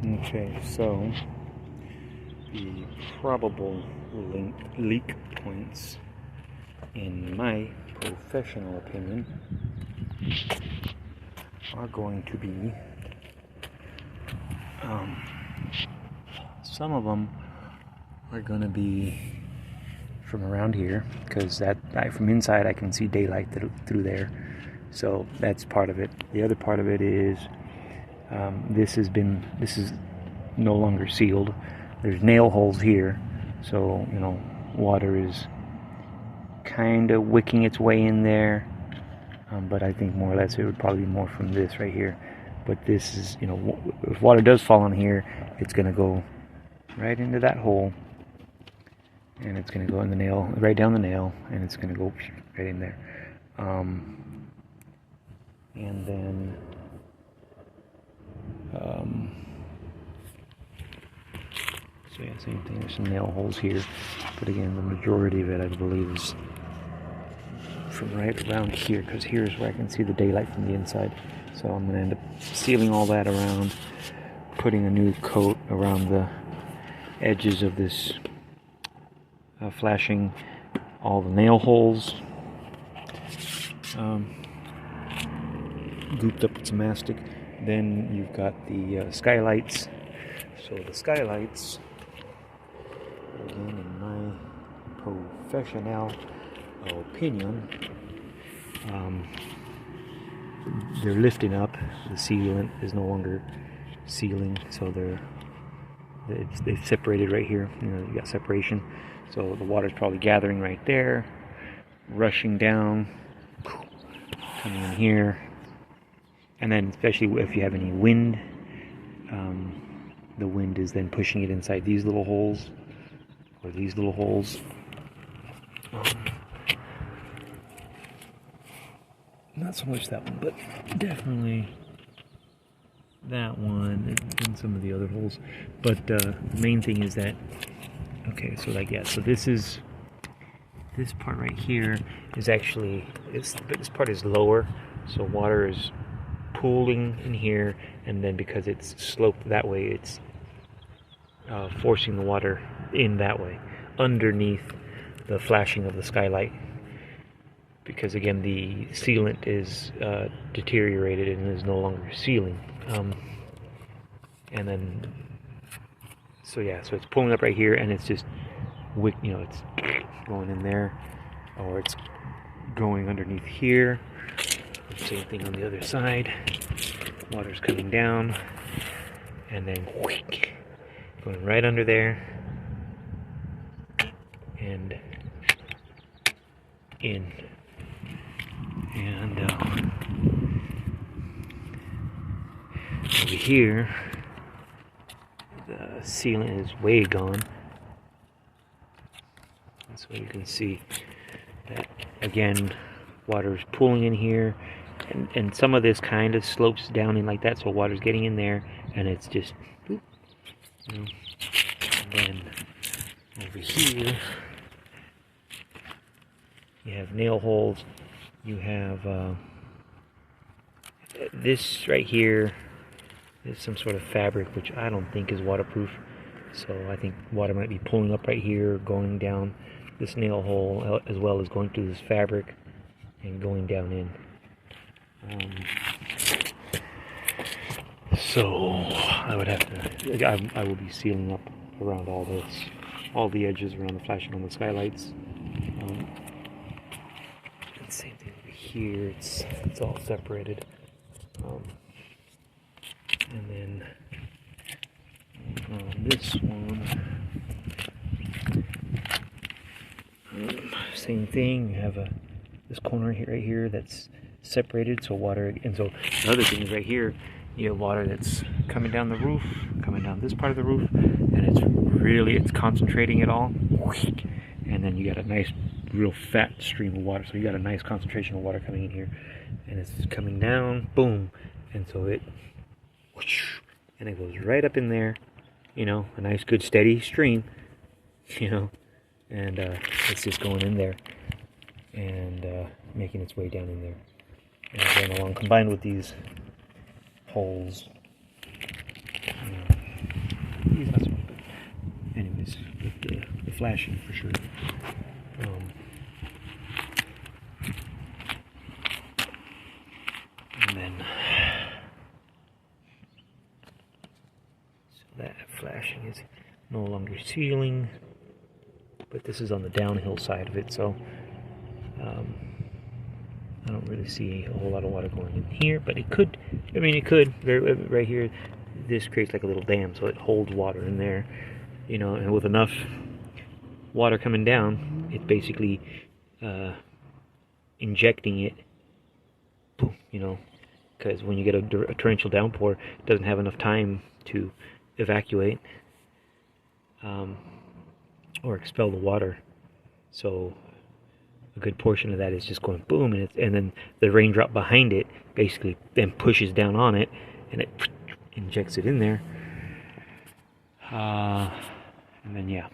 Okay, so the probable leak points, in my professional opinion, are going to be some of them are going to be from around here, because from inside I can see daylight through there, so that's part of it. The other part of it is this is no longer sealed. There's nail holes here, so water is kind of wicking its way in there, but I think more or less it would probably be more from this right here. But this is, if water does fall on here, it's going to go right into that hole, and it's going to go in the nail, right down the nail, and it's going to go right in there. And then so yeah, same thing. There's some nail holes here, but again, the majority of it, I believe, is from right around here, because here's where I can see the daylight from the inside. So I'm going to end up sealing all that around, putting a new coat around the edges of this, flashing all the nail holes, gooped up with some mastic. Then you've got the skylights. So the skylights, again, in my professional opinion, they're lifting up. The sealant is no longer sealing, so they've separated right here. You got separation, so the water's probably gathering right there, rushing down, coming in here, and then especially if you have any wind, the wind is then pushing it inside these little holes, or these little holes. Not so much that one, but definitely that one and some of the other holes. But the main thing is that, okay, so so this part right here is actually, this part is lower, so water is pooling in here, and then because it's sloped that way, it's forcing the water in that way, underneath the flashing of the skylight. Because again, the sealant is deteriorated and is no longer sealing. And then, so it's pulling up right here, and it's just, it's going in there, or it's going underneath here. Same thing on the other side. Water's coming down, and then going right under there, and in. And over here, the sealant is way gone. So you can see that, again, water is pooling in here, and some of this kind of slopes down in like that, so water's getting in there, and it's just, and then over here, you have nail holes. You have this right here is some sort of fabric, which I don't think is waterproof. So I think water might be pulling up right here, going down this nail hole, as well as going through this fabric and going down in. So I would have to, I will be sealing up around all this, all the edges around the flashing on the skylights. Same thing over here, it's all separated. And then on this one, same thing. You have this corner here, right here, that's separated, so water. And so the other thing is right here, you have water that's coming down the roof, coming down this part of the roof, and it's concentrating it all. And then you got a nice, real fat stream of water. So you got a nice concentration of water coming in here, and it's coming down, boom, and so it goes right up in there, a nice, good, steady stream, and it's just going in there and making its way down in there and going along, combined with these holes. He's not smart, but anyways, the flashing for sure. And then, so that flashing is no longer sealing, but this is on the downhill side of it, so I don't really see a whole lot of water going in here, but it could. I mean, it could. Right here, this creates like a little dam, so it holds water in there, you know. And with enough water coming down, it's basically injecting it. Boom, you know, because when you get a torrential downpour, it doesn't have enough time to evacuate or expel the water. So a good portion of that is just going boom, and then the raindrop behind it basically then pushes down on it, and it injects it in there. And then yeah.